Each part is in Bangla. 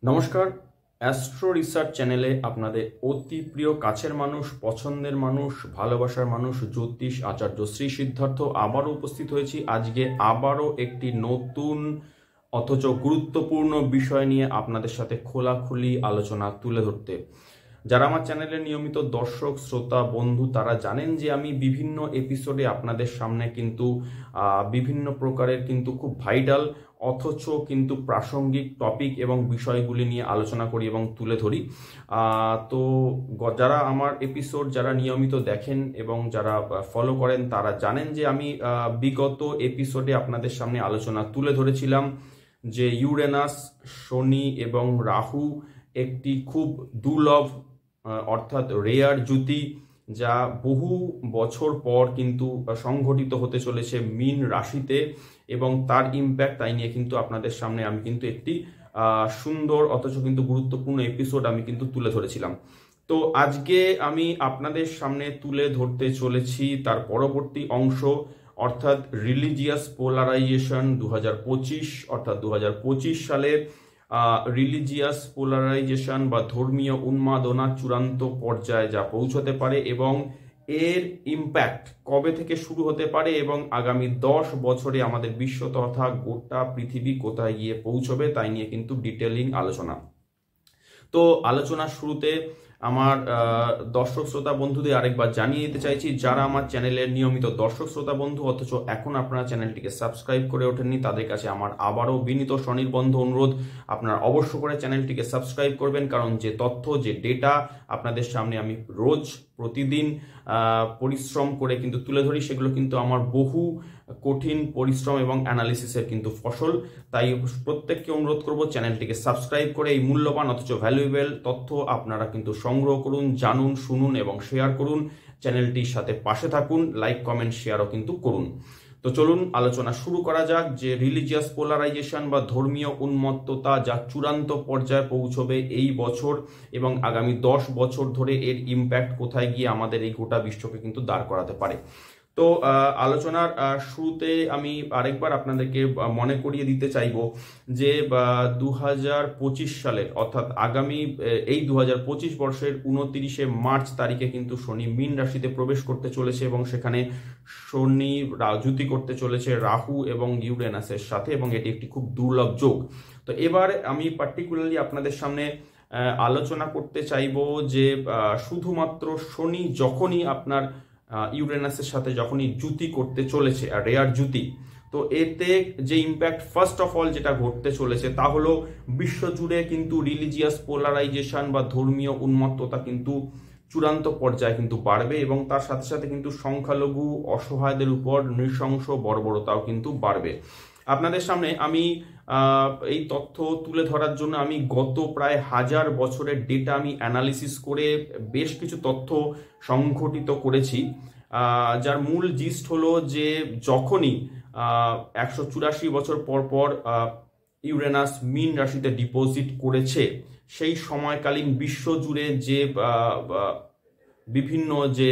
নমস্কার। অ্যাস্ট্রো রিসার্চ চ্যানেলে আপনাদের অতি প্রিয় কাছের মানুষ, পছন্দের মানুষ, ভালোবাসার মানুষ জ্যোতিষ আচার্য শ্রী সিদ্ধার্থ আবারও উপস্থিত হয়েছি। আজকে আবারও একটি নতুন অথচ গুরুত্বপূর্ণ বিষয় নিয়ে আপনাদের সাথে খোলাখুলি আলোচনা তুলে ধরতে। যারা আমার চ্যানেলের নিয়মিত দর্শক শ্রোতা বন্ধু তারা জানেন যে আমি বিভিন্ন এপিসোডে আপনাদের সামনে কিন্তু বিভিন্ন প্রকারের কিন্তু খুব ভাইটাল অথচ কিন্তু প্রাসঙ্গিক টপিক এবং বিষয়গুলি নিয়ে আলোচনা করি এবং তুলে ধরি। তো যারা আমার এপিসোড যারা নিয়মিত দেখেন এবং যারা ফলো করেন তারা জানেন যে আমি বিগত এপিসোডে আপনাদের সামনে আলোচনা তুলে ধরেছিলাম যে ইউরেনাস, শনি এবং রাহু একটি খুব দুর্লভ অর্থাৎ রেয়ার জ্যোতি, যা বহু বছর পর কিন্তু সংঘটিত হতে চলেছে মীন রাশিতে, এবং তার ইম্প্যাক্ট তাই নিয়ে কিন্তু আপনাদের সামনে আমি কিন্তু একটি সুন্দর অথচ কিন্তু গুরুত্বপূর্ণ এপিসোড আমি কিন্তু তুলে ধরেছিলাম। তো আজকে আমি আপনাদের সামনে তুলে ধরতে চলেছি তার পরবর্তী অংশ, অর্থাৎ রিলিজিয়াস পোলারাইজেশন 2025, অর্থাৎ 2025 সালে রিলিজিয়াস পোলারাইজেশন বা ধর্মীয় উন্মাদনা চূড়ান্ত পর্যায়ে যা পৌঁছতে পারে এবং এর ইম্প্যাক্ট কবে থেকে শুরু হতে পারে এবং আগামী 10 বছরে আমাদের বিশ্ব তথা গোটা পৃথিবী কোথায় গিয়ে পৌঁছবে তাই নিয়ে কিন্তু ডিটেলিং আলোচনা। তো আলোচনার শুরুতে আমার দর্শক শ্রোতা বন্ধুদের আরেকবার জানিয়ে দিতে চাইছি, যারা আমার চ্যানেলের নিয়মিত দর্শক শ্রোতা বন্ধু অথচ এখন আপনারা চ্যানেলটিকে সাবস্ক্রাইব করে ওঠেননি, তাদের কাছে আমার আবারও বিনীত স্বনির্বন্ধ অনুরোধ, আপনারা অবশ্য করে চ্যানেলটিকে সাবস্ক্রাইব করবেন, কারণ যে তথ্য যে ডেটা আপনাদের সামনে আমি রোজ প্রতিদিন পরিশ্রম করে কিন্তু তুলে ধরি সেগুলো কিন্তু আমার বহু কঠিন পরিশ্রম এবং অ্যানালিসিসের কিন্তু ফসল। তাই প্রত্যেককে অনুরোধ করব চ্যানেলটিকে সাবস্ক্রাইব করে এই মূল্যবান অথচ ভ্যালুয়েবল তথ্য আপনারা কিন্তু সংগ্রহ করুন, জানুন, শুনুন এবং শেয়ার করুন। চ্যানেলটির সাথে পাশে থাকুন, লাইক কমেন্ট শেয়ারও কিন্তু করুন। তো চলুন আলোচনা শুরু করা যাক যে রিলিজিয়াস পোলারাইজেশন বা ধর্মীয় উন্মত্ততা যা চূড়ান্ত পর্যায়ে পৌঁছবে এই বছর এবং আগামী 10 বছর ধরে এর ইম্প্যাক্ট কোথায় গিয়ে আমাদের এই গোটা বিশ্বকে কিন্তু দাঁড় করাতে পারে। তো আলোচনার শুরুতে আমি আরেকবার আপনাদেরকে মনে করিয়ে দিতে চাইব যে 2025 সালের অর্থাৎ আগামী এই 2025 বর্ষের 29শে মার্চ তারিখে কিন্তু শনি মীন রাশিতে প্রবেশ করতে চলেছে এবং সেখানে শনি রাজুতি করতে চলেছে রাহু এবং ইউরেনাসের সাথে, এবং এটি একটি খুব দুর্লভ যোগ। তো এবার আমি পার্টিকুলারলি আপনাদের সামনে আলোচনা করতে চাইব যে শুধুমাত্র শনি যখনই আপনার ইউরেনাসের সাথে যখনই জুতি করতে চলেছে, আর রেয়ার জুতি, তো এতে যে ইম্প্যাক্ট ফার্স্ট অফ অল যেটা ঘটতে চলেছে তা হলো বিশ্বজুড়ে কিন্তু রিলিজিয়াস পোলারাইজেশন বা ধর্মীয় উন্মত্ততা কিন্তু চূড়ান্ত পর্যায়ে কিন্তু বাড়বে এবং তার সাথে সাথে কিন্তু সংখ্যালঘু অসহায়দের উপর নৃশংস বর্বরতাও কিন্তু বাড়বে। আপনাদের সামনে আমি এই তথ্য তুলে ধরার জন্য আমি গত প্রায় 1000 বছরের ডেটা আমি অ্যানালিসিস করে বেশ কিছু তথ্য সংঘটিত করেছি, যার মূল জিস্ট হলো যে যখনই 184 বছর পর পর ইউরেনাস মীন রাশিতে ডিপোজিট করেছে সেই সময়কালীন বিশ্বজুড়ে যে বিভিন্ন যে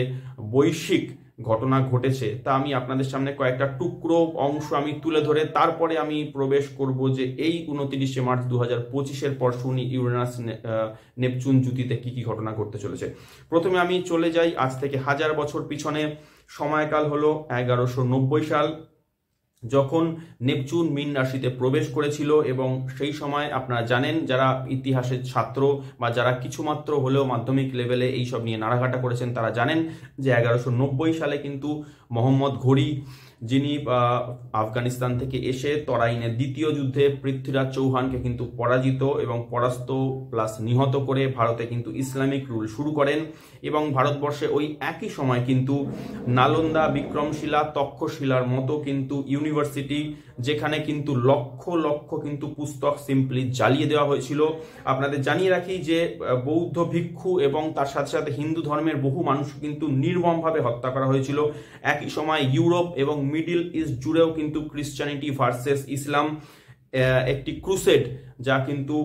বৈশ্বিক ঘটনা ঘটেছে তা আমি আপনাদের সামনে কয়েকটা টুকরো অংশ আমি তুলে ধরে তারপরে আমি প্রবেশ করব যে এই 29শে মার্চ 2025-এর পর শনি ইউরেনাস নেপচুন জুতিতে কি কি ঘটনা ঘটতে চলেছে। প্রথমে আমি চলে যাই আজ থেকে 1000 বছর পিছনে। সময়কাল হলো 1190 সাল, যখন নেপচুন মীন রাশিতে প্রবেশ করেছিল এবং সেই সময় আপনারা জানেন, যারা ইতিহাসের ছাত্র বা যারা কিছুমাত্র হলেও মাধ্যমিক লেভেলে এইসব নিয়ে নাড়াঘাটা করেছেন তারা জানেন যে 1190 সালে কিন্তু মোহাম্মদ ঘোরি, যিনি আফগানিস্তান থেকে এসে তরাইনের দ্বিতীয় যুদ্ধে পৃথ্বীরাজ চৌহানকে কিন্তু পরাজিত এবং পরাস্ত প্লাস নিহত করে ভারতে কিন্তু ইসলামিক রুল শুরু করেন এবং ভারতবর্ষে ওই একই সময় কিন্তু নালন্দা, বিক্রমশিলা, তক্ষশিলার মতো কিন্তু ইউনিভার্সিটি, যেখানে কিন্তু লক্ষ লক্ষ কিন্তু পুস্তক সিম্পলি জ্বালিয়ে দেওয়া হয়েছিল। আপনাদের জানিয়ে রাখি যে বৌদ্ধ ভিক্ষু এবং তার সাথে সাথে হিন্দু ধর্মের বহু মানুষ কিন্তু নির্মমভাবে হত্যা করা হয়েছিল। একই সময় ইউরোপ এবং মিডল ইস্ট জুড়েও কিন্তু ক্রিশ্চিয়ানিটি ভার্সেস ইসলাম একটি ক্রুসেড, যা কিন্তু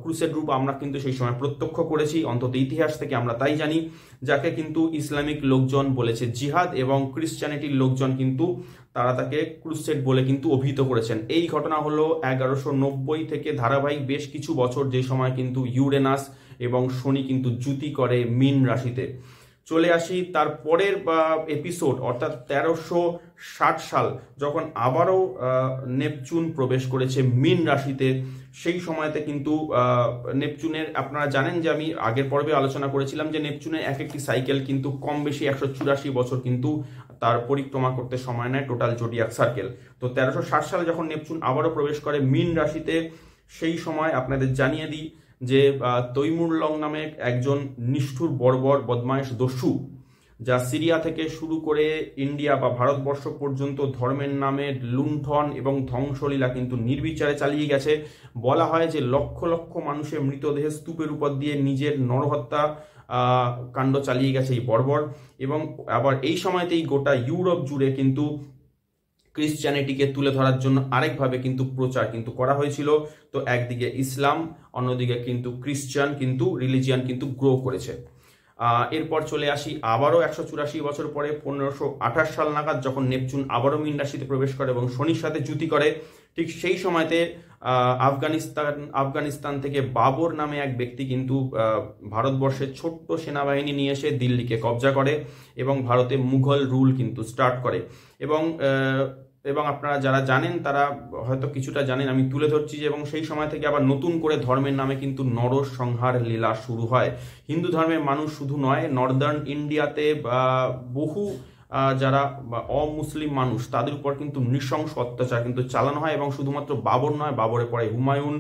ক্রুসেড রূপ আমরা কিন্তু সেই সময় প্রত্যক্ষ করেছি, অন্তত ইতিহাস থেকে আমরা তাই জানি, যাকে কিন্তু ইসলামিক লোকজন বলেছে জিহাদ এবং ক্রিশ্চিয়ানিটির লোকজন কিন্তু তারা তাকে ক্রুসেড বলে কিন্তু অভিহিত করেছেন। এই ঘটনা হলো 1190 থেকে ধারাবাহিক বেশ কিছু বছর, যে সময় কিন্তু ইউরেনাস এবং শনি কিন্তু যুতি করে মীন রাশিতে। চলে আসি তার পরের এপিসোড, অর্থাৎ 1360 সাল যখন আবারও নেপচুন প্রবেশ করেছে মীন রাশিতে। সেই সময়তে কিন্তু নেপচুনের, আপনারা জানেন যে আমি আগের পর্বে আলোচনা করেছিলাম যে নেপচুনের এক একটি সাইকেল কিন্তু কম বেশি 184 বছর কিন্তু তার পরিক্রমা করতে সময় নেয় টোটাল জোডিয়াক সার্কেল। তো 1360 সালে যখন নেপচুন আবারও প্রবেশ করে মীন রাশিতে, সেই সময় আপনাদের জানিয়ে দিই যে তৈমুরলং নামে একজন নিষ্ঠুর বর্বর বদমাইশ দস্যু, যা সিরিয়া থেকে শুরু করে ইন্ডিয়া বা ভারতবর্ষ পর্যন্ত ধর্মের নামে লুণ্ঠন এবং ধ্বংসলীলা কিন্তু নির্বিচারে চালিয়ে গেছে। বলা হয় যে লক্ষ লক্ষ মানুষের মৃতদেহ স্তূপের উপর দিয়ে নিজের নরহত্যা কাণ্ড চালিয়ে গেছে এই বর্বর। এবং আবার এই সময়তেই গোটা ইউরোপ জুড়ে কিন্তু ক্রিশ্চিয়ানিটিকে তুলে ধরার জন্য আরেকভাবে কিন্তু প্রচার কিন্তু করা হয়েছিল। তো একদিকে ইসলাম, অন্যদিকে কিন্তু ক্রিশ্চিয়ান কিন্তু রিলিজিয়ান কিন্তু গ্রো করেছে। এরপর চলে আসি আবারও 184 বছর পরে 1528 সাল নাগাদ যখন নেপচুন আবারও মীন রাশিতে প্রবেশ করে এবং শনির সাথে যুতি করে। ঠিক সেই সময়তে আফগানিস্তান থেকে বাবর নামে এক ব্যক্তি কিন্তু ভারতবর্ষের ছোট্ট সেনাবাহিনী নিয়ে এসে দিল্লিকে কবজা করে এবং ভারতে মুঘল রুল কিন্তু স্টার্ট করে। এবং আপনারা যারা জানেন তারা হয়তো কিছুটা জানেন, আমি তুলে ধরছি যে, এবং সেই সময় থেকে আবার নতুন করে ধর্মের নামে কিন্তু নরসংহার লীলা শুরু হয়। হিন্দু ধর্মের মানুষ শুধু নয়, নর্দার্ন ইন্ডিয়াতে বহু যারা অমুসলিম মানুষ তাদের উপর কিন্তু নৃশংস অত্যাচার কিন্তু চালানো হয়। এবং শুধুমাত্র বাবর নয়, বাবরের পরে হুমায়ুন,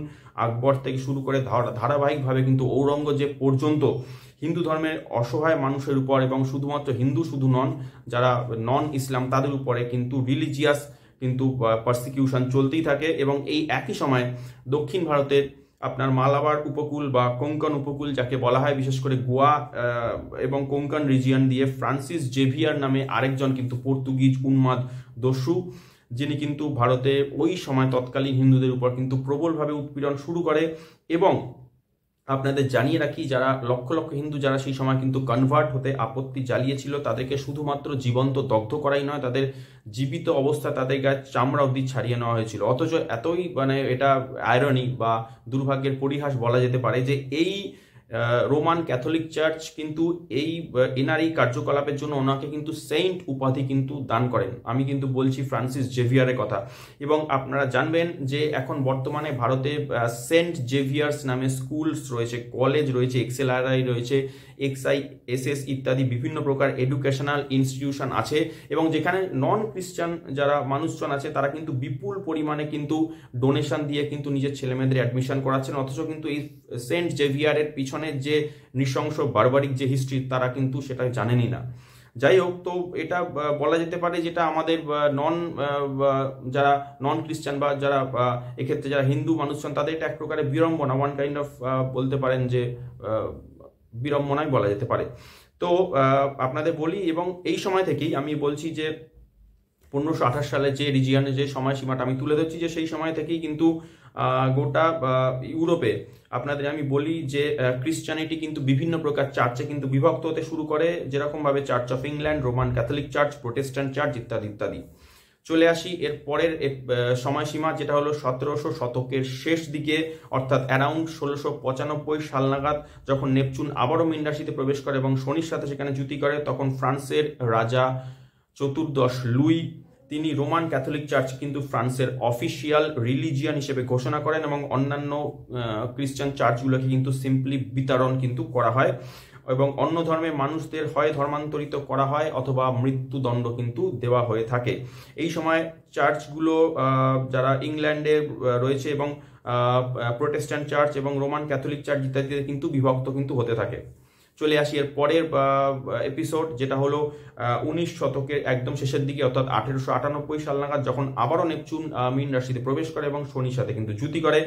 আকবর থেকে শুরু করে ধারাবাহিকভাবে কিন্তু ঔরঙ্গজেব পর্যন্ত হিন্দু ধর্মের অসহায় মানুষের উপর, এবং শুধুমাত্র হিন্দু শুধু নন, যারা নন ইসলাম তাদের উপরে কিন্তু রিলিজিয়াস কিন্তু পারসিকিউশন চলতেই থাকে। এবং এই একই সময় দক্ষিণ ভারতের আপনার মালাবার উপকূল বা কোঙ্কন উপকূল যাকে বলা হয়, বিশেষ করে গোয়া এবং কোঙ্কন রিজিয়ন দিয়ে ফ্রান্সিস জেভিয়ার নামে আরেকজন কিন্তু পর্তুগিজ উন্মাদ দস্যু, যিনি কিন্তু ভারতে ওই সময় তৎকালীন হিন্দুদের উপর কিন্তু প্রবলভাবে উৎপীড়ন শুরু করে। এবং আপনাদের জানিয়ে রাখি, যারা লক্ষ লক্ষ হিন্দু যারা সেই সময় কিন্তু কনভার্ট হতে আপত্তি জ্বালিয়েছিল, তাদেরকে শুধুমাত্র জীবন্ত দগ্ধ করাই নয়, তাদের জীবিত অবস্থা তাদের গায়ে চামড়া অবধি ছাড়িয়ে নেওয়া হয়েছিল। অথচ এতই এটা আয়রনি বা দুর্ভাগ্যের পরিহাস বলা যেতে পারে যে এই রোমান ক্যাথলিক চার্চ কিন্তু এনার এই কার্যকলাপের জন্য ওনাকে কিন্তু সেন্ট উপাধি কিন্তু দান করেন। আমি কিন্তু বলছি ফ্রান্সিস জেভিয়ারের কথা। এবং আপনারা জানবেন যে এখন বর্তমানে ভারতে সেন্ট জেভিয়ার্স নামে স্কুলস রয়েছে, কলেজ রয়েছে, এক্সএলআরআই রয়েছে, XISS ইত্যাদি বিভিন্ন প্রকার এডুকেশনাল ইনস্টিটিউশন আছে। এবং যেখানে নন খ্রিস্টান যারা মানুষজন আছে তারা কিন্তু বিপুল পরিমাণে কিন্তু ডোনেশন দিয়ে কিন্তু নিজের ছেলেমেয়েদের অ্যাডমিশন করাচ্ছেন। অথচ কিন্তু এই সেন্ট জেভিয়ারের পিছনের যে নৃশংস বারবারিক যে হিস্ট্রি তারা কিন্তু সেটা জানেনই না। যাই হোক, তো এটা বলা যেতে পারে যেটা আমাদের যারা নন খ্রিস্টান বা যারা এক্ষেত্রে যারা হিন্দু মানুষজন তাদের এটা এক প্রকারের বিড়ম্বনা, ওয়ান কাইন্ড অফ বলতে পারেন যে বিড়ম্বনাই বলা যেতে পারে। তো আপনাদের বলি, এবং এই সময় থেকেই আমি বলছি যে 1528 সালে যে রিজিয়নের যে সময়সীমাটা আমি তুলে ধরছি, যে সেই সময় থেকেই কিন্তু গোটা ইউরোপে আপনাদের আমি বলি যে ক্রিশ্চিয়ানিটি কিন্তু বিভিন্ন প্রকার চার্চে কিন্তু বিভক্ত হতে শুরু করে, যেরকমভাবে church of England, Roman Catholic church, Protestant church ইত্যাদি ইত্যাদি। চলে আসি এর পরের সময়সীমা, যেটা হলো 1700 শতকের শেষ দিকে, অর্থাৎ অ্যারাউন্ড 1695 সাল নাগাদ যখন নেপচুন আবারও মীন রাশিতে প্রবেশ করে এবং শনির সাথে সেখানে যুতি করে। তখন ফ্রান্সের রাজা চতুর্দশ লুই তিনি রোমান ক্যাথলিক চার্চ কিন্তু ফ্রান্সের অফিসিয়াল রিলিজিয়ান হিসেবে ঘোষণা করেন, এবং অন্যান্য খ্রিস্টান চার্চগুলোকে কিন্তু সিম্পলি বিতরণ কিন্তু করা হয়, এবং অন্য ধর্মের মানুষদের হয় ধর্মান্তরিত করা হয় অথবা মৃত্যুদণ্ড কিন্তু দেওয়া হয়ে থাকে। এই সময় চার্চগুলো যারা ইংল্যান্ডে রয়েছে এবং প্রোটেস্ট্যান্ট চার্চ এবং রোমান ক্যাথলিক চার্চ ইত্যাদিতে কিন্তু বিভক্ত কিন্তু হতে থাকে। চলে আসি এর পরের এপিসোড, যেটা হলো 19 শতকের একদম শেষের দিকে, অর্থাৎ 1898 সাল নাগাদ যখন আবারও নেপচুন মীন রাশিতে প্রবেশ করে এবং শনির সাথে কিন্তু যুতি করে।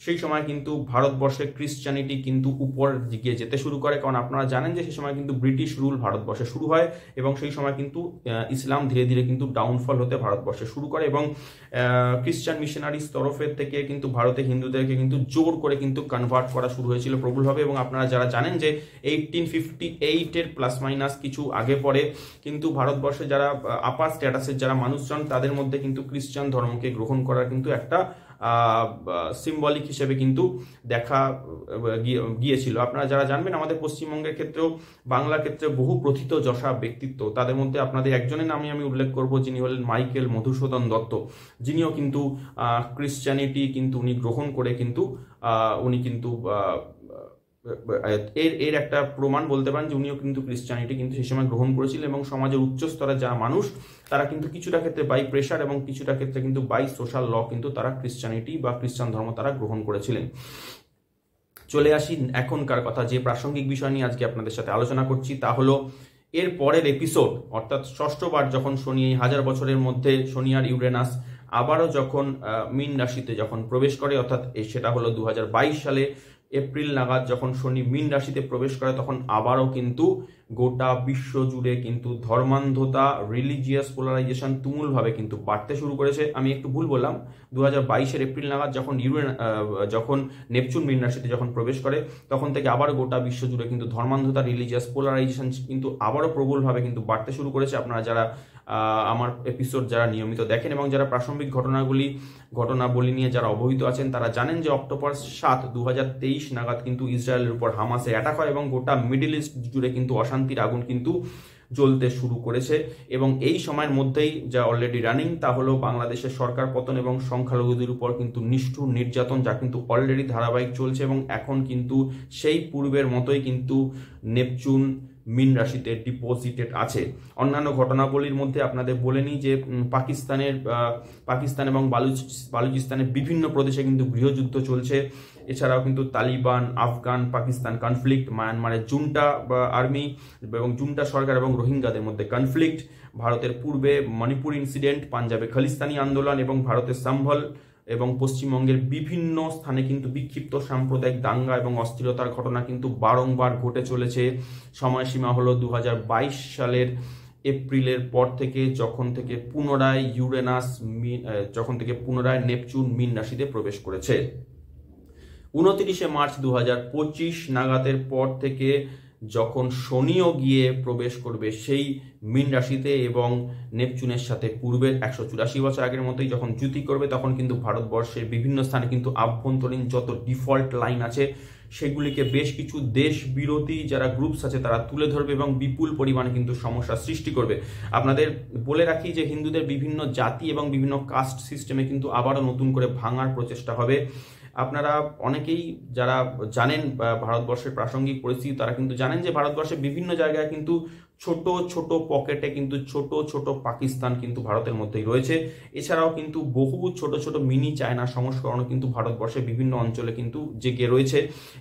সেই সময় কিন্তু ভারতবর্ষে ক্রিশ্চিয়ানিটি কিন্তু উপর দিকে যেতে শুরু করে, কারণ আপনারা জানেন যে সেই সময় কিন্তু ব্রিটিশ রুল ভারতবর্ষে শুরু হয়, এবং সেই সময় কিন্তু ইসলাম ধীরে ধীরে কিন্তু ডাউনফল হতে ভারতবর্ষে শুরু করে, এবং খ্রিস্টান মিশনারিজ তরফের থেকে কিন্তু ভারতে হিন্দুদেরকে কিন্তু জোর করে কিন্তু কনভার্ট করা শুরু হয়েছিল প্রবলভাবে। এবং আপনারা যারা জানেন যে 18 1858-এর প্লাস মাইনাস কিছু আগে পরে কিন্তু ভারতবর্ষে যারা আপার স্ট্যাটাসের যারা মানুষজন তাদের মধ্যে কিন্তু খ্রিস্টান ধর্মকে গ্রহণ করার কিন্তু একটা সিম্বলিক হিসেবে কিন্তু দেখা গিয়েছিল। আপনারা যারা জানবেন আমাদের পশ্চিমবঙ্গের ক্ষেত্রেও বাংলার ক্ষেত্রে বহু প্রথিত যশা ব্যক্তিত্ব, তাদের মধ্যে আপনাদের একজনের নামে আমি উল্লেখ করব, যিনি হলেন মাইকেল মধুসূদন দত্ত, যিনিও কিন্তু ক্রিশ্চিয়ানিটি কিন্তু উনি গ্রহণ করে কিন্তু উনি কিন্তু এর একটা প্রমাণ বলতে পারেন যে উনিও কিন্তু ক্রিশ্চিয়ানিটি কিন্তু সেই সময় গ্রহণ করেছিলেন এবং সমাজের উচ্চ স্তরের যারা মানুষ তারা কিন্তু কিছুটা ক্ষেত্রে বাই প্রেশার এবং কিছুটা ক্ষেত্রে কিন্তু বাই সোশ্যাল ল কিন্তু তারা ক্রিশ্চিয়ানিটি বা খ্রিস্টান ধর্ম তারা গ্রহণ করেছিলেন। চলে আসি এখনকার কথা, যে প্রাসঙ্গিক বিষয় নিয়ে আজকে আপনাদের সাথে আলোচনা করছি তা হলো এর পরের এপিসোড, অর্থাৎ ষষ্ঠবার যখন শনি এই 1000 বছরের মধ্যে শনি আর ইউরেনাস আবারও যখন মীন রাশিতে যখন প্রবেশ করে, অর্থাৎ সেটা হলো 2022 সালে এপ্রিল নাগাদ যখন শনি মীন রাশিতে প্রবেশ করে, তখন আবারও কিন্তু গোটা বিশ্ব জুড়ে কিন্তু ধর্মান্ধতা, রিলিজিয়াস পোলারাইজেশন তুমুলভাবে কিন্তু বাড়তে শুরু করেছে। আমি একটু ভুল বললাম, 2022-এর এপ্রিল নাগাদ যখন নেপচুন মীন রাশিতে যখন প্রবেশ করে তখন থেকে আবার গোটা বিশ্ব জুড়ে কিন্তু ধর্মান্ধতা, রিলিজিয়াস পোলারাইজেশন কিন্তু আবারও প্রবলভাবে কিন্তু বাড়তে শুরু করেছে। আপনারা যারা আমার এপিসোড যারা নিয়মিত দেখেন এবং যারা প্রাসঙ্গিক ঘটনাবলী নিয়ে যারা অবহিত আছেন তারা জানেন যে অক্টোবর 7, 2023 নাগাদ কিন্তু ইসরায়েলের উপর হামাসের অ্যাটাক হয় এবং গোটা মিডল ইস্ট জুড়ে কিন্তু অশান্তির আগুন কিন্তু জ্বলতে শুরু করেছে। এবং এই সময়ের মধ্যেই যা অলরেডি রানিং তা হলো বাংলাদেশের সরকার পতন এবং সংখ্যালঘুদের উপর কিন্তু নিষ্ঠুর নির্যাতন, যা কিন্তু অলরেডি ধারাবাহিক চলছে এবং এখন কিন্তু সেই পূর্বের মতোই কিন্তু নেপচুন মীন রাশিতে ডিপোজিটেড আছে। অন্যান্য ঘটনাবলীর মধ্যে আপনাদের বলে নিই যে পাকিস্তান এবং বালুচিস্তানের বিভিন্ন প্রদেশে কিন্তু গৃহযুদ্ধ চলছে। এছাড়াও কিন্তু তালিবান, আফগান, পাকিস্তান কনফ্লিক্ট, মায়ানমারের জুন্টা আর্মি এবং জুন্টা সরকার এবং রোহিঙ্গাদের মধ্যে কনফ্লিক্ট, ভারতের পূর্বে মণিপুর ইনসিডেন্ট, পাঞ্জাবে খালিস্তানি আন্দোলন এবং ভারতের সম্ভল এবং পশ্চিমবঙ্গের বিভিন্ন স্থানে কিন্তু বিক্ষিপ্ত সাম্প্রদায়িক দাঙ্গা এবং অস্থিরতার ঘটনা কিন্তু বারংবার ঘটে চলেছে। সময়সীমা হলো 2022 সালের এপ্রিলের পর থেকে, যখন থেকে পুনরায় নেপচুন মীন রাশিতে প্রবেশ করেছে। 29 মার্চ 2025 নাগাদের পর থেকে যখন শনিও গিয়ে প্রবেশ করবে সেই মীন রাশিতে এবং নেপচুনের সাথে পূর্বের 184 বছর আগের মতোই যখন যুতি করবে, তখন কিন্তু ভারতবর্ষের বিভিন্ন স্থানে কিন্তু আভ্যন্তরীণ যত ডিফল্ট লাইন আছে সেগুলিকে বেশ কিছু দেশ বিরোধী যারা গ্রুপস আছে তারা তুলে ধরবে এবং বিপুল পরিমাণে কিন্তু সমস্যা সৃষ্টি করবে। আপনাদের বলে রাখি যে হিন্দুদের বিভিন্ন জাতি এবং বিভিন্ন কাস্ট সিস্টেমে কিন্তু আবারও নতুন করে ভাঙার প্রচেষ্টা হবে। আপনারা অনেকেই যারা জানেন ভারতবর্ষের প্রাসঙ্গিক পরিস্থিতি তারা কিন্তু জানেন যে ভারতবর্ষের বিভিন্ন জায়গায় কিন্তু ছোট ছোট পকেটে কিন্তু ছোট ছোট পাকিস্তান কিন্তু ভারতের মধ্যেই রয়েছে। এছাড়াও কিন্তু বহু ছোট ছোট মিনি চায়না সংস্করণও কিন্তু ভারতবর্ষের বিভিন্ন অঞ্চলে কিন্তু জেগে রয়েছে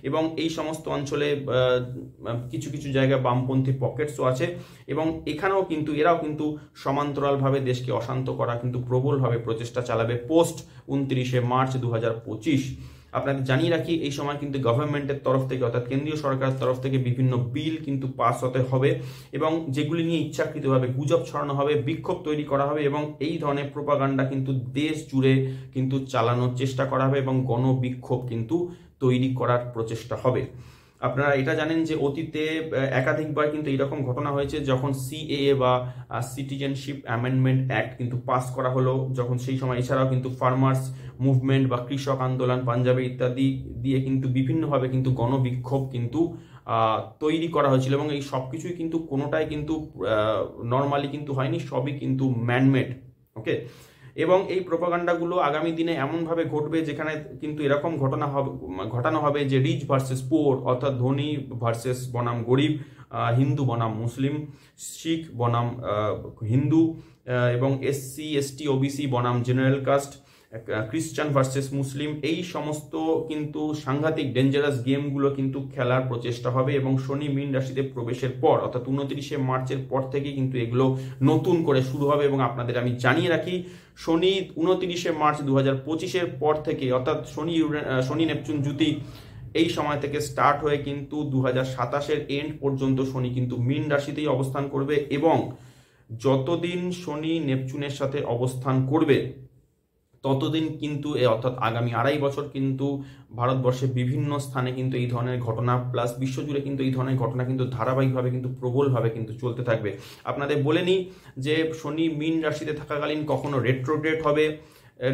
এবং এই সমস্ত অঞ্চলে কিছু কিছু জায়গায় বামপন্থী পকেটসও আছে এবং এখানেও কিন্তু এরাও কিন্তু সমান্তরালভাবে দেশকে অশান্ত করা কিন্তু প্রবলভাবে প্রচেষ্টা চালাবে পোস্ট 29 মার্চ 2025। আপনাদের জানিয়ে রাখি এই সময় কিন্তু গভর্নমেন্টের তরফ থেকে অর্থাৎ কেন্দ্রীয় সরকারের তরফ থেকে বিভিন্ন বিল কিন্তু পাস হতে হবে এবং যেগুলি নিয়ে ইচ্ছাকৃতভাবে গুজব ছড়ানো হবে, বিক্ষোভ তৈরি করা হবে এবং এই ধরনের প্রোপাগান্ডা কিন্তু দেশ জুড়ে কিন্তু চালানোর চেষ্টা করা হবে এবং গণবিক্ষোভ কিন্তু তৈরি করার প্রচেষ্টা হবে। আপনারা এটা জানেন যে অতীতে একাধিকবার কিন্তু এইরকম ঘটনা হয়েছে যখন সিএএ বা সিটিজেনশিপ অ্যামেন্ডমেন্ট অ্যাক্ট কিন্তু পাস করা হলো, যখন সেই সময় এছাড়াও কিন্তু ফার্মার্স মুভমেন্ট বা কৃষক আন্দোলন পাঞ্জাবে ইত্যাদি দিয়ে কিন্তু বিভিন্নভাবে কিন্তু গণবিক্ষোভ কিন্তু তৈরি করা হয়েছিল এবং এই সব কিছুই কিন্তু কোনোটাই কিন্তু নর্মালি কিন্তু হয়নি, সবই কিন্তু ম্যানমেড। ওকে, এবং এই প্রোপাগান্ডাগুলো আগামী দিনে এমনভাবে ঘটবে যেখানে কিন্তু এরকম ঘটানো হবে যে রিচ ভার্সেস পুওর, অর্থাৎ ধনী ভার্সেস বনাম গরিব, হিন্দু বনাম মুসলিম, শিখ বনাম হিন্দু এবং এসসি এসটি ওবিসি বনাম জেনারেল কাস্ট, খ্রিস্টান ভার্সেস মুসলিম, এই সমস্ত কিন্তু সাংঘাতিক ডেঞ্জারাস গেমগুলো কিন্তু খেলার প্রচেষ্টা হবে এবং শনি মীন রাশিতে প্রবেশের পর অর্থাৎ 29 মার্চের পর থেকে কিন্তু এগুলো নতুন করে শুরু হবে এবং আপনাদের আমি জানিয়ে রাখি শনি 29 মার্চ 2025-এর পর থেকে অর্থাৎ শনি নেপচুন যুতি এই সময় থেকে স্টার্ট হয়ে কিন্তু 2027-এর এন্ড পর্যন্ত শনি কিন্তু মীন রাশিতেই অবস্থান করবে এবং যতদিন শনি নেপচুনের সাথে অবস্থান করবে ততদিন কিন্তু অর্থাৎ আগামী 2.5 বছর কিন্তু ভারতবর্ষের বিভিন্ন স্থানে কিন্তু এই ধরনের ঘটনা প্লাস বিশ্বজুড়ে কিন্তু এই ধরনের ঘটনা কিন্তু ধারাবাহিকভাবে কিন্তু প্রবলভাবে কিন্তু চলতে থাকবে। আপনাদের বলে নিই যে শনি মীন রাশিতে থাকাকালীন কখনো রেট্রোগ্রেড হবে,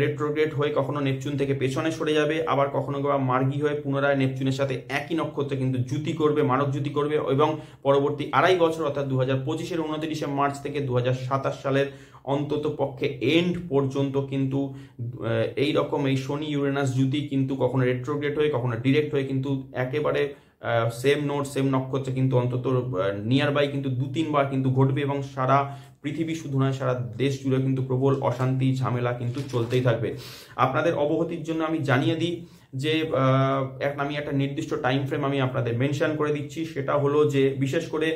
রেট্রোগ্রেড হয়ে কখনো নেপচুন থেকে পেছনে সরে যাবে, আবার কখনো বা মার্গী হয়ে পুনরায় নেপচুনের সাথে একই নক্ষত্রে কিন্তু জুতি করবে, মানব জুতি করবে, এবং পরবর্তী 2.5 বছর অর্থাৎ 2025-এর 29শে মার্চ থেকে 2027 সালের অন্তত পক্ষে এন্ড পর্যন্ত কিন্তু এই রকম এই শনি ইউরেনাস জুতি কিন্তু কখনো রেট্রোগ্রেড হয়ে কখনো ডিরেক্ট হয়ে কিন্তু একেবারে সেম নোট সেম নক্ষত্রে কিন্তু অন্তত নিয়ার বাই কিন্তু 2-3 বার কিন্তু ঘটবে, এবং সারা পৃথিবী শুধু নয় সারা দেশ জুড়ে কিন্তু প্রবল অশান্তি ঝামেলা কিন্তু চলতেই থাকবে। আপনাদের অবগতির জন্য আমি জানিয়ে দিই যে আমি একটা নির্দিষ্ট টাইম ফ্রেম আমি আপনাদের মেনশন করে দিচ্ছি, সেটা হলো যে বিশেষ করে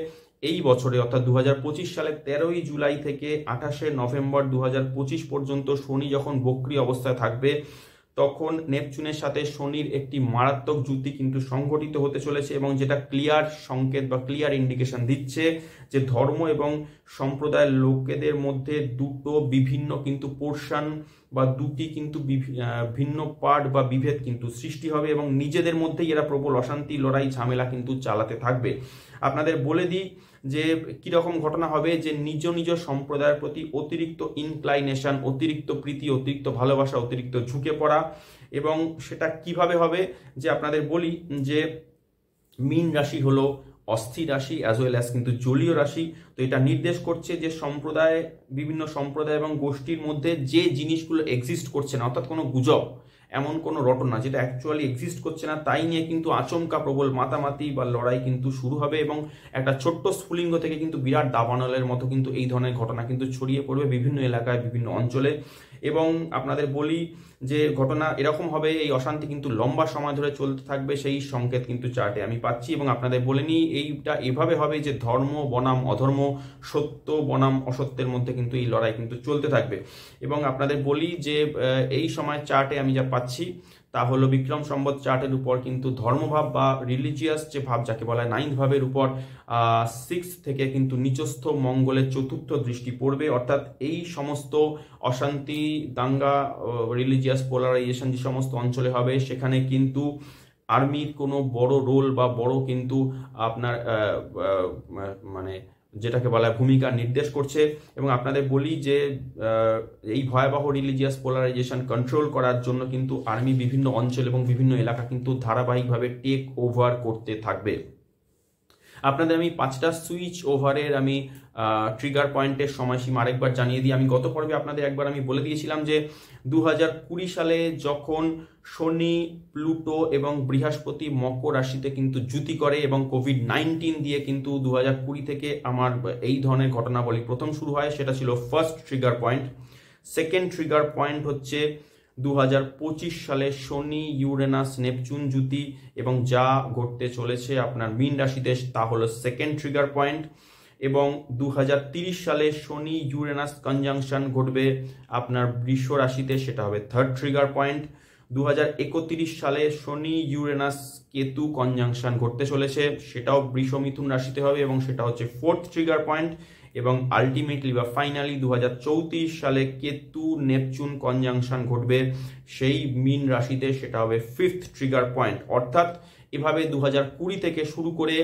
এই বছরে অর্থাৎ 2025 সালের 13ই জুলাই থেকে 28শে নভেম্বর 2025 পর্যন্ত শনি যখন বক্রী অবস্থায় থাকবে, তখন নেপচুনের সাথে শনির একটি মারাত্মক যুতি কিন্তু সংঘটিত হতে চলেছে, এবং যেটা ক্লিয়ার সংকেত বা ক্লিয়ার ইন্ডিকেশন দিচ্ছে যে ধর্ম এবং সম্প্রদায়ের লোকেদের মধ্যে দুটো বিভিন্ন কিন্তু পোর্শন বা দুটি কিন্তু ভিন্ন পার্ট বা বিভেদ কিন্তু সৃষ্টি হবে, এবং নিজেদের মধ্যেই এরা প্রবল অশান্তি লড়াই ঝামেলা কিন্তু চালাতে থাকবে। আপনাদের বলে দিই যে কিরকম ঘটনা হবে, যে নিজ নিজ সম্প্রদায়ের প্রতি অতিরিক্ত ইনক্লাইনেশন, অতিরিক্ত প্রীতি, অতিরিক্ত ভালোবাসা, অতিরিক্ত ঝুঁকে পড়া, এবং সেটা কিভাবে হবে যে আপনাদের বলি যে মীন রাশি হলো অস্থির রাশি অ্যাজ ওয়েল অ্যাজ কিন্তু জলীয় রাশি। তো এটা নির্দেশ করছে যে বিভিন্ন সম্প্রদায় এবং গোষ্ঠীর মধ্যে যে জিনিসগুলো এক্সিস্ট করছে না, অর্থাৎ কোনো গুজব, এমন কোনো রটনা যেটা অ্যাকচুয়ালি এক্সিস্ট করছে না, তাই নিয়ে কিন্তু আচমকা প্রবল মাতামাতি বা লড়াই কিন্তু শুরু হবে, এবং একটা ছোট্ট স্ফুলিঙ্গ থেকে কিন্তু বিরাট দাবানলের মতো কিন্তু এই ধরনের ঘটনা কিন্তু ছড়িয়ে পড়বে বিভিন্ন এলাকায়, বিভিন্ন অঞ্চলে। এবং আপনাদের বলি যে ঘটনা এরকম হবে, এই অশান্তি কিন্তু লম্বা সময় ধরে চলতে থাকবে, সেই সংকেত কিন্তু চার্টে আমি পাচ্ছি। এবং আপনাদের বলে নিই এইটা এভাবে হবে যে ধর্ম বনাম অধর্ম, সত্য বনাম অসত্যের মধ্যে কিন্তু এই লড়াই কিন্তু চলতে থাকবে। এবং আপনাদের বলি যে এই সময় চার্টে আমি যা পাচ্ছি তা হলো বিক্রম সম্বৎ চার্টের উপর কিন্তু ধর্মভাব বা রিলিজিয়াস যে ভাব যাকে বলা হয় 9th ভাবের উপর 6 থেকে কিন্তু নিচস্থ মঙ্গলের 4র্থ দৃষ্টি পড়বে, অর্থাৎ এই সমস্ত অশান্তি দাঙ্গা রিলিজিয়াস পোলারাইজেশন যে সমস্ত অঞ্চলে হবে সেখানে কিন্তু আর্মির কোনো বড় রোল বা বড় কিন্তু আপনার মানে যেটাকে বলা হয় ভূমিকা নির্দেশ করছে। এবং আপনাদের বলি যে এই ভয়াবহ রিলিজিয়াস পোলারাইজেশন কন্ট্রোল করার জন্য কিন্তু আর্মি বিভিন্ন অঞ্চল এবং বিভিন্ন এলাকা কিন্তু ধারাবাহিকভাবে টেক ওভার করতে থাকবে। আপনাদের আমি 5টা সুইচ ওভারের আমি ট্রিগার পয়েন্টের সময়সীমা আরেকবার জানিয়ে দিই। আমি গত পর্বে আপনাদের একবার আমি বলে দিয়েছিলাম যে 2020 সালে যখন শনি, প্লুটো এবং বৃহস্পতি মকর রাশিতে কিন্তু যুতি করে এবং কোভিড-19 দিয়ে কিন্তু 2020 থেকে আমার এই ধরনের ঘটনাবলী প্রথম শুরু হয়, সেটা ছিল first trigger point. Second trigger point হচ্ছে 2025 সালে শনি ইউরেনাস নেপচুন যুতি এবং যা ঘটতে চলেছে আপনার মীন রাশিতে, তা হলো সেকেন্ড ট্রিগার পয়েন্ট। এবং 2030 সালে শনি ইউরেনাস কনজাংশন ঘটবে আপনার বৃষ রাশিতে, সেটা হবে থার্ড ট্রিগার পয়েন্ট। 2031 সালে শনি ইউরেনাস কেতু কনজাংশন ঘটতে চলেছে, সেটাও বৃষ মিথুন রাশিতে হবে এবং সেটা হচ্ছে ফোর্থ ট্রিগার পয়েন্ট। এবং আলটিমেটলি বা ফাইনালি 2034 সালে কেতু নেপচুন কনজাংশন ঘটবে সেই মীন রাশিতে, সেটা হবে ফিফথ ট্রিগার পয়েন্ট। অর্থাৎ এভাবে 2020 থেকে শুরু করে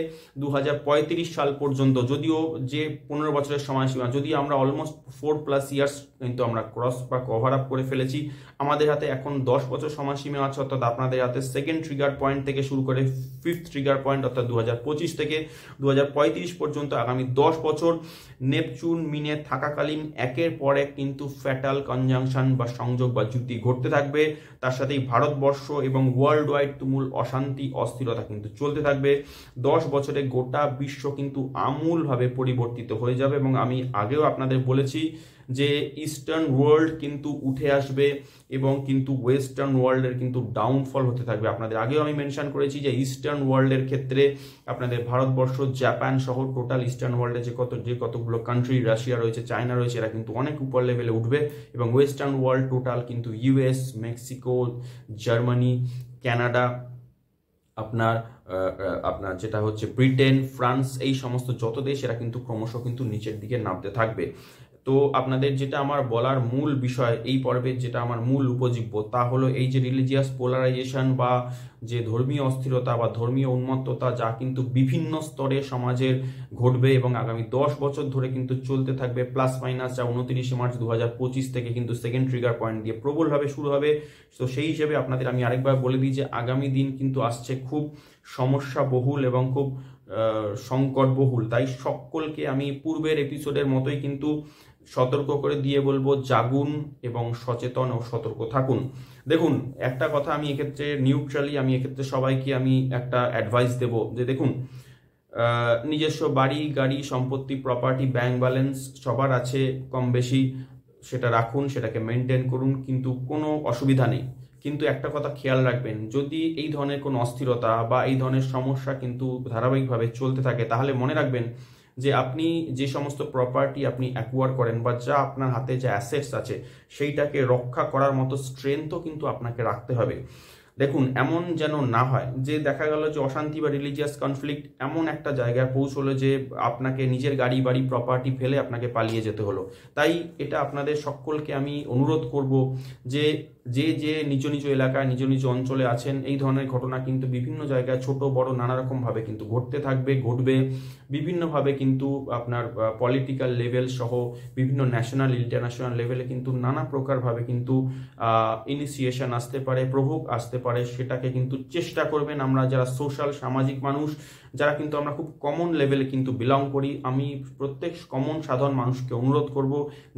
2035 সাল পর্যন্ত, যদিও যে 15 বছরের সময়সীমা, যদি আমরা অলমোস্ট 4+ ইয়ার্স কিন্তু আমরা ক্রস বা কভার আপ করে ফেলেছি, আমাদের হাতে এখন 10 বছর সময়সীমা আছে। অর্থাৎ আপনাদের হাতে সেকেন্ড ট্রিগার পয়েন্ট থেকে শুরু করে ফিফথ ট্রিগার পয়েন্ট অর্থাৎ 2025 থেকে 2035 পর্যন্ত আগামী 10 বছর নেপচুন মিনে থাকাকালীন একের পর এক কিন্তু ফ্যাটাল কনজাংশন বা সংযোগ বা যুতি ঘটতে থাকবে। তার সাথেই ভারতবর্ষ এবং ওয়ার্ল্ড ওয়াইড তুমুল অশান্তি অস্থিরতা কিন্তু চলতে থাকবে। 10 বছরে গোটা বিশ্ব কিন্তু আমূলভাবে পরিবর্তিত হয়ে যাবে। এবং আমি আগেও আপনাদের বলেছি যে ইস্টার্ন ওয়ার্ল্ড কিন্তু উঠে আসবে এবং কিন্তু ওয়েস্টার্ন ওয়ার্ল্ডের কিন্তু ডাউনফল হতে থাকবে। আপনাদের আগেও আমি মেনশন করেছি যে ইস্টার্ন ওয়ার্ল্ডের ক্ষেত্রে আপনাদের ভারতবর্ষ, জাপান সহ টোটাল ইস্টার্ন ওয়ার্ল্ডে যে কতগুলো কান্ট্রি, রাশিয়া রয়েছে, চায়না রয়েছে, এরা কিন্তু অনেক উপর লেভেলে উঠবে। এবং ওয়েস্টার্ন ওয়ার্ল্ড টোটাল কিন্তু ইউএস, মেক্সিকো, জার্মানি, কানাডা, আপনার যেটা হচ্ছে ব্রিটেন, ফ্রান্স, এই সমস্ত যত দেশ এরা কিন্তু ক্রমশ কিন্তু নিচের দিকে নামতে থাকবে। তো আপনাদের যেটা আমার বলার মূল বিষয় এই পর্বের, যেটা আমার মূল উপজীব্য, তা হলো এই যে রিলিজিয়াস পোলারাইজেশন বা যে ধর্মীয় অস্থিরতা বা ধর্মীয় উন্মত্ততা, যা কিন্তু বিভিন্ন স্তরে সমাজের ঘটবে এবং আগামী 10 বছর ধরে কিন্তু চলতে থাকবে প্লাস মাইনাস, যা 29 মার্চ 2025 থেকে কিন্তু সেকেন্ড ট্রিগার পয়েন্ট দিয়ে প্রবলভাবে শুরু হবে। তো সেই হিসেবে আপনাদের আমি আরেকবার বলে দিই যে আগামী দিন কিন্তু আসছে খুব সমস্যা বহুল এবং খুব সংকটবহুল। তাই সকলকে আমি পূর্বের এপিসোডের মতোই কিন্তু সতর্ক করে দিয়ে বলবো, জাগুন এবং সচেতন ও সতর্ক থাকুন। দেখুন, একটা কথা আমি এক্ষেত্রে নিউট্রালি আমি এক্ষেত্রে সবাইকে আমি একটা অ্যাডভাইস দেব যে দেখুন, নিজস্ব বাড়ি, গাড়ি, সম্পত্তি, প্রপার্টি, ব্যাংক ব্যালেন্স সবার আছে কম বেশি, সেটা রাখুন, সেটাকে মেনটেন করুন, কিন্তু কোনো অসুবিধা নেই। কিন্তু একটা কথা খেয়াল রাখবেন, যদি এই ধরনের কোনো অস্থিরতা বা এই ধরনের সমস্যা কিন্তু ধারাবাহিকভাবে চলতে থাকে, তাহলে মনে রাখবেন যে আপনি যে সমস্ত প্রপার্টি আপনি অ্যাকোয়ার করেন বা যা আপনার হাতে যে অ্যাসেটস আছে, সেইটাকে রক্ষা করার মতো স্ট্রেংথও কিন্তু আপনাকে রাখতে হবে। দেখুন, এমন যেন না হয় যে দেখা গেল যে অশান্তি বা রিলিজিয়াস কনফ্লিক্ট এমন একটা জায়গায় পৌঁছলো যে আপনাকে নিজের গাড়ি বাড়ি প্রপার্টি ফেলে আপনাকে পালিয়ে যেতে হলো। তাই এটা আপনাদের সকলকে আমি অনুরোধ করব যে যে যে নিজ নিজ এলাকায় নিজ নিজ অঞ্চলে আছেন, এই ধরনের ঘটনা কিন্তু বিভিন্ন জায়গায় ছোট বড় নানা রকম ভাবে কিন্তু ঘটবে বিভিন্নভাবে কিন্তু আপনার পলিটিক্যাল লেভেল সহ বিভিন্ন ন্যাশনাল ইন্টারন্যাশনাল লেভেলে কিন্তু নানা প্রকারভাবে কিন্তু ইনিশিয়েশন আসতে পারে, প্রভোগ আসতে পারে। সেটাকে কিন্তু চেষ্টা করবেন, আমরা যারা সোশ্যাল সামাজিক মানুষ, যারা কিন্তু আমরা খুব কমন লেভেলে কিন্তু বিলং করি, আমি প্রত্যেক কমন সাধারণ মানুষকে অনুরোধ করব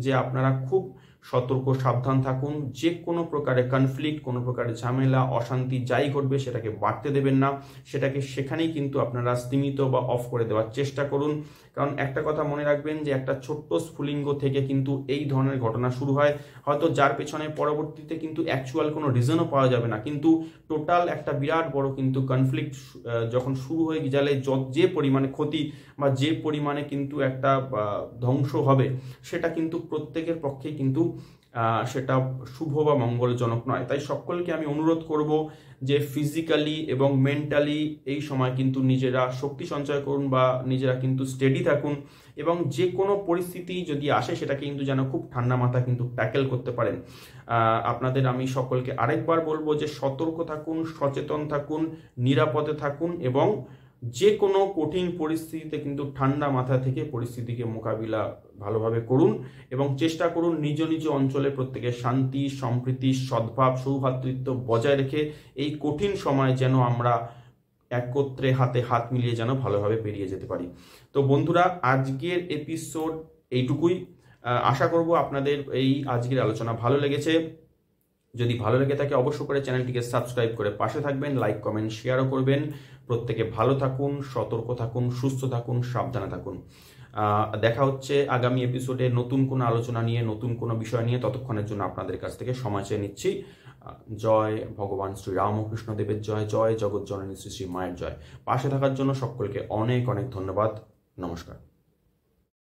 যে আপনারা খুব সতর্ক সাবধান থাকুন। যে কোনো প্রকারের কনফ্লিক্ট, কোনো প্রকারের ঝামেলা, অশান্তি যাই ঘটবে সেটাকে বাড়তে দেবেন না, সেটাকে সেখানেই কিন্তু আপনারা স্তীমিত বা অফ করে দেওয়ার চেষ্টা করুন। কারণ একটা কথা মনে রাখবেন যে একটা ছোট্ট স্ফুলিঙ্গ থেকে কিন্তু এই ধরনের ঘটনা শুরু হয়, হয়তো যার পেছনে পরবর্তীতে কিন্তু অ্যাকচুয়াল কোনো রিজনও পাওয়া যাবে না, কিন্তু টোটাল একটা বিরাট বড় কিন্তু কনফ্লিক্ট যখন শুরু হয়ে গেলে যে পরিমাণে ক্ষতি বা যে পরিমাণে কিন্তু একটা ধ্বংস হবে, সেটা কিন্তু প্রত্যেকের পক্ষেই কিন্তু সেটা শুভ বা মঙ্গলজনক নয়। তাই সকলকে আমি অনুরোধ করব যে ফিজিক্যালি এবং মেন্টালি এই সময় কিন্তু নিজেরা শক্তি সঞ্চয় করুন বা নিজেরা কিন্তু স্টেডি থাকুন, এবং যে কোনো পরিস্থিতি যদি আসে সেটাকে কিন্তু যেন খুব ঠান্ডা মাথায় কিন্তু ট্যাকেল করতে পারেন। আপনাদের আমি সকলকে আরেকবার বলবো যে সতর্ক থাকুন, সচেতন থাকুন, নিরাপদে থাকুন, এবং যে কোনো কঠিন পরিস্থিতিতে কিন্তু ঠান্ডা মাথা থেকে পরিস্থিতিকে মোকাবিলা ভালোভাবে করুন, এবং চেষ্টা করুন নিজ নিজ অঞ্চলে প্রত্যেকের শান্তি, সম্প্রীতি, সদ্ভাব, সৌভ্রাতৃত্ব বজায় রেখে এই কঠিন সময় যেন আমরা একত্রে হাতে হাত মিলিয়ে যেন ভালোভাবে পেরিয়ে যেতে পারি। তো বন্ধুরা, আজকের এপিসোড এইটুকুই। আশা করব আপনাদের এই আজকের আলোচনা ভালো লেগেছে। যদি ভালো লেগে থাকে অবশ্য করে চ্যানেলটিকে সাবস্ক্রাইব করে পাশে থাকবেন, লাইক কমেন্ট শেয়ারও করবেন। প্রত্যেকে ভালো থাকুন, সতর্ক থাকুন, সুস্থ থাকুন, সাবধানে থাকুন। দেখা হচ্ছে আগামী এপিসোডে নতুন কোনো আলোচনা নিয়ে, নতুন কোনো বিষয় নিয়ে। ততক্ষণের জন্য আপনাদের কাছ থেকে সময় চেয়ে নিচ্ছি। জয় ভগবান শ্রী রামকৃষ্ণ দেবের জয়, জয় জগৎ জননী শ্রী শ্রী মায়ের জয়। পাশে থাকার জন্য সকলকে অনেক অনেক ধন্যবাদ। নমস্কার।